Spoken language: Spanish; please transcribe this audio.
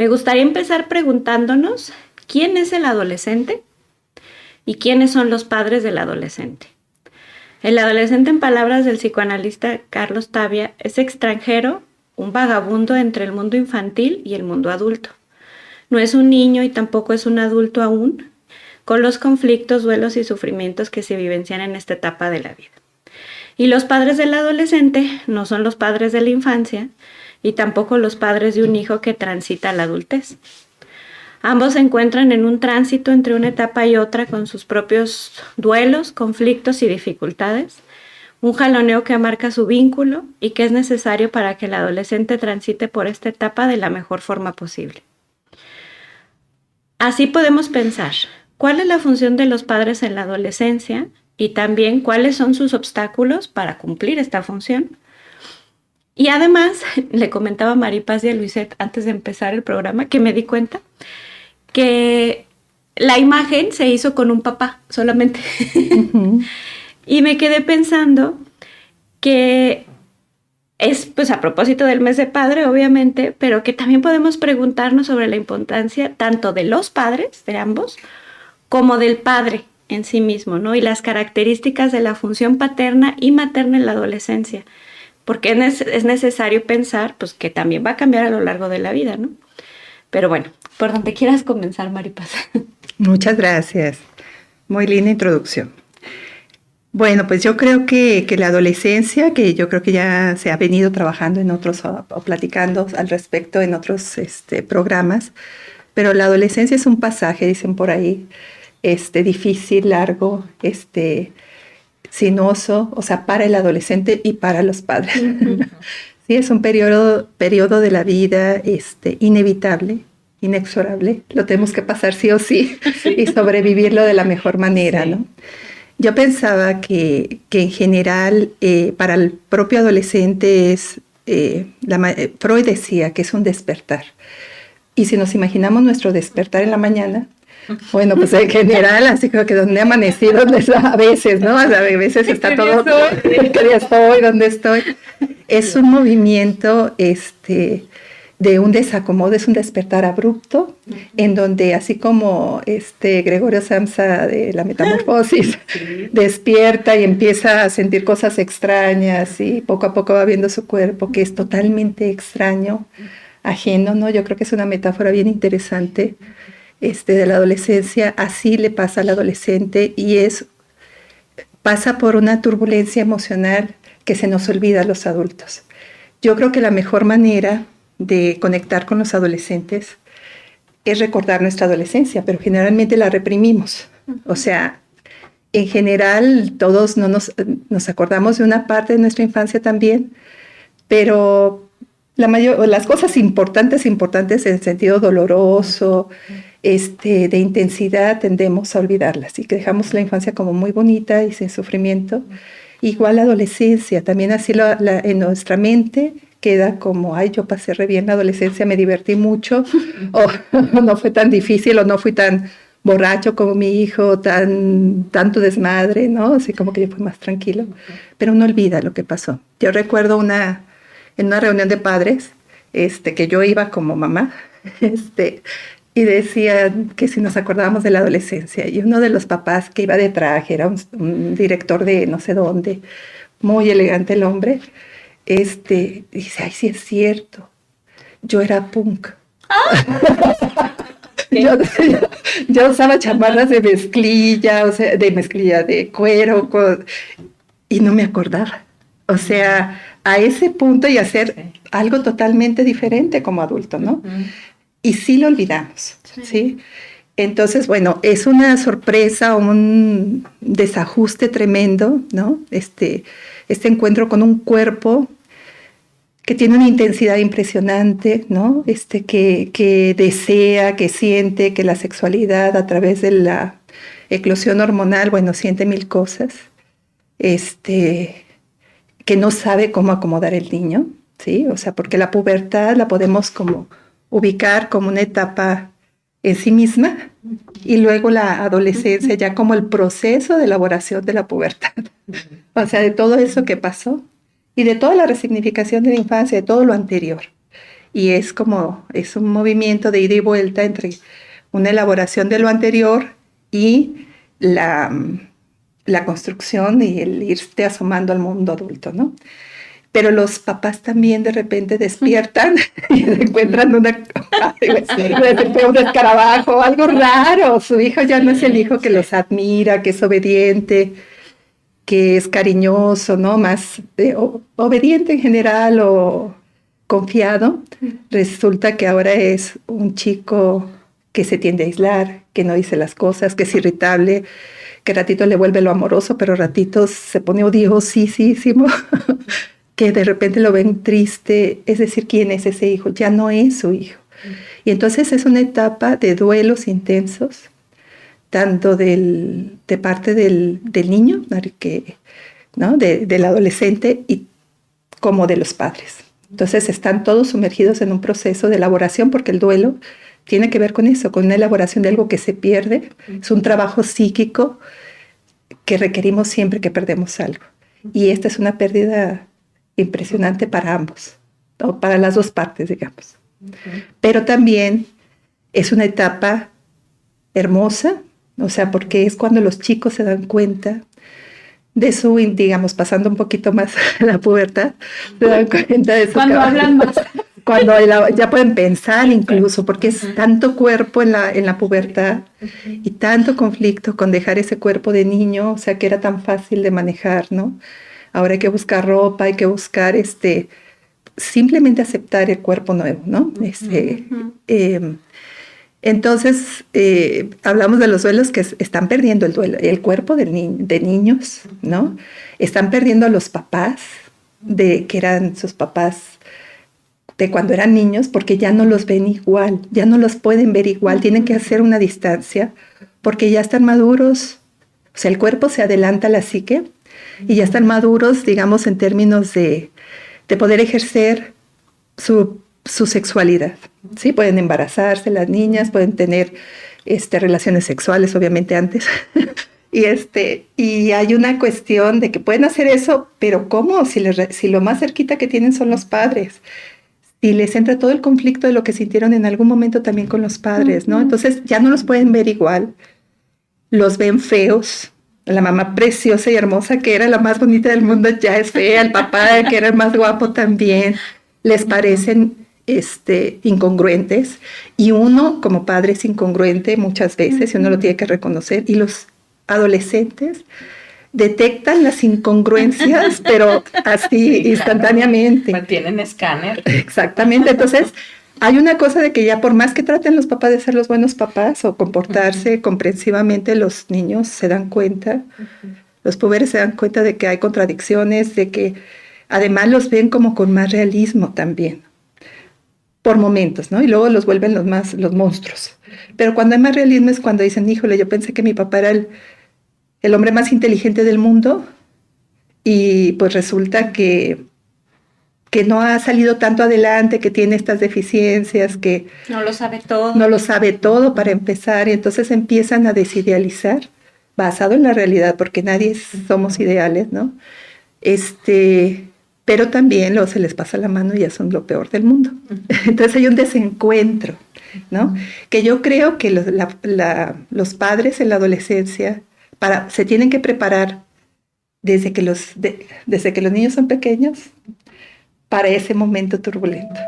Me gustaría empezar preguntándonos quién es el adolescente y quiénes son los padres del adolescente. El adolescente, en palabras del psicoanalista Carlos Tavia, es extranjero, un vagabundo entre el mundo infantil y el mundo adulto. No es un niño y tampoco es un adulto aún, con los conflictos, duelos y sufrimientos que se vivencian en esta etapa de la vida. Y los padres del adolescente no son los padres de la infancia y tampoco los padres de un hijo que transita la adultez. Ambos se encuentran en un tránsito entre una etapa y otra con sus propios duelos, conflictos y dificultades, un jaloneo que marca su vínculo y que es necesario para que el adolescente transite por esta etapa de la mejor forma posible. Así podemos pensar, ¿cuál es la función de los padres en la adolescencia? Y también, ¿cuáles son sus obstáculos para cumplir esta función? Y además, le comentaba a Maripaz y a Luisette antes de empezar el programa que me di cuenta que la imagen se hizo con un papá solamente. Uh-huh. Y me quedé pensando que es pues a propósito del mes de padre, obviamente, pero que también podemos preguntarnos sobre la importancia tanto de los padres, de ambos, como del padre en sí mismo, ¿no? Y las características de la función paterna y materna en la adolescencia, porque es necesario pensar pues, que también va a cambiar a lo largo de la vida, ¿no? Pero bueno, por donde quieras comenzar, Maripaz. Muchas gracias. Muy linda introducción. Bueno, pues yo creo que la adolescencia, que yo creo que ya se ha venido trabajando en otros o platicando al respecto en otros programas, pero la adolescencia es un pasaje, dicen por ahí, difícil, largo, sinuoso, o sea, para el adolescente y para los padres. Sí, es un periodo de la vida inevitable, inexorable, lo tenemos que pasar sí o sí y sobrevivirlo de la mejor manera, sí. ¿No? Yo pensaba que en general para el propio adolescente Freud decía que es un despertar. Y si nos imaginamos nuestro despertar en la mañana, bueno, pues en general, así como que donde he amanecido, a veces, ¿no? A veces está todo, ¿qué día estoy? ¿Dónde estoy? Es un movimiento de un desacomodo, es un despertar abrupto, en donde así como Gregorio Samsa de la Metamorfosis despierta y empieza a sentir cosas extrañas y poco a poco va viendo su cuerpo, que es totalmente extraño, ajeno, ¿no? Yo creo que es una metáfora bien interesante de la adolescencia. Así le pasa al adolescente y pasa por una turbulencia emocional que se nos olvida a los adultos. Yo creo que la mejor manera de conectar con los adolescentes es recordar nuestra adolescencia, pero generalmente la reprimimos. O sea, en general todos no nos acordamos de una parte de nuestra infancia también, pero las cosas importantes en el sentido doloroso, de intensidad, tendemos a olvidarlas y que dejamos la infancia como muy bonita y sin sufrimiento. Igual la adolescencia, también así en nuestra mente queda como, ay, yo pasé re bien la adolescencia, me divertí mucho, o no fue tan difícil, o no fui tan borracho como mi hijo, tanto desmadre, ¿no? Así como que yo fui más tranquilo, pero uno olvida lo que pasó. Yo recuerdo en una reunión de padres, que yo iba como mamá, y decían que si nos acordábamos de la adolescencia, y uno de los papás que iba de traje, era un director de no sé dónde, muy elegante el hombre, dice, ay, sí es cierto, yo era punk. Yo usaba chamarras de mezclilla, o sea, de cuero, y no me acordaba. O sea, a ese punto y hacer algo totalmente diferente como adulto, ¿no? Uh-huh. Y sí lo olvidamos, ¿sí? Entonces, bueno, es una sorpresa, un desajuste tremendo, ¿no? Este encuentro con un cuerpo que tiene una intensidad impresionante, ¿no? Que desea, que siente, que la sexualidad a través de la eclosión hormonal, bueno, siente mil cosas, que no sabe cómo acomodar el niño, ¿sí? O sea, porque la pubertad la podemos como ubicar como una etapa en sí misma y luego la adolescencia ya como el proceso de elaboración de la pubertad. O sea, de todo eso que pasó y de toda la resignificación de la infancia, de todo lo anterior. y es un movimiento de ida y vuelta entre una elaboración de lo anterior y la construcción y el irte asomando al mundo adulto, ¿no? Pero los papás también de repente despiertan y encuentran un escarabajo, algo raro. Su hijo ya no es el hijo que los admira, que es obediente, que es cariñoso, ¿no? Más obediente en general o confiado. Resulta que ahora es un chico que se tiende a aislar, que no dice las cosas, que es irritable, que ratito le vuelve lo amoroso, pero ratitos se pone odiosísimo, que de repente lo ven triste, es decir, ¿quién es ese hijo? Ya no es su hijo. Y entonces es una etapa de duelos intensos, tanto de parte del niño, ¿no? Del adolescente, como de los padres. Entonces están todos sumergidos en un proceso de elaboración, porque el duelo tiene que ver con eso, con una elaboración de algo que se pierde. Es un trabajo psíquico que requerimos siempre que perdemos algo. Y esta es una pérdida impresionante para ambos, o para las dos partes, digamos. Pero también es una etapa hermosa, o sea, porque es cuando los chicos se dan cuenta de su, digamos, pasando un poquito más la pubertad, se dan cuenta de su cuando hablan más. Cuando ya pueden pensar incluso, porque es tanto cuerpo en la pubertad y tanto conflicto con dejar ese cuerpo de niño, o sea, que era tan fácil de manejar, ¿no? Ahora hay que buscar ropa, hay que buscar simplemente aceptar el cuerpo nuevo, ¿no? Entonces, hablamos de los duelos que están perdiendo el cuerpo de niños, ¿no? Están perdiendo a los papás, que eran sus papás de cuando eran niños, porque ya no los ven igual, ya no los pueden ver igual, tienen que hacer una distancia, porque ya están maduros, o sea, el cuerpo se adelanta a la psique, y ya están maduros, digamos, en términos de poder ejercer su sexualidad, ¿sí? Pueden embarazarse las niñas, pueden tener relaciones sexuales, obviamente antes, y hay una cuestión de que pueden hacer eso, pero ¿cómo? Si lo más cerquita que tienen son los padres, si les entra todo el conflicto de lo que sintieron en algún momento también con los padres, ¿no? Entonces ya no los pueden ver igual, los ven feos. La mamá preciosa y hermosa, que era la más bonita del mundo, ya es fea. El papá, que era el más guapo, también. Les parecen incongruentes. Y uno, como padre, es incongruente muchas veces y uno lo tiene que reconocer. Y los adolescentes detectan las incongruencias, pero así, sí, instantáneamente. Claro. Tienen escáner. Exactamente. Entonces, hay una cosa de que ya por más que traten los papás de ser los buenos papás o comportarse comprensivamente, los niños se dan cuenta, los puberes se dan cuenta de que hay contradicciones, de que además los ven como con más realismo también, por momentos, ¿no? Y luego los vuelven los monstruos. Pero cuando hay más realismo es cuando dicen, híjole, yo pensé que mi papá era el hombre más inteligente del mundo y pues resulta que no ha salido tanto adelante, que tiene estas deficiencias, que no lo sabe todo. No lo sabe todo para empezar, y entonces empiezan a desidealizar, basado en la realidad, porque nadie somos ideales, ¿no? Pero también luego se les pasa la mano y ya son lo peor del mundo. Entonces hay un desencuentro, ¿no? Que yo creo que los padres en la adolescencia se tienen que preparar desde que los niños son pequeños, para ese momento turbulento.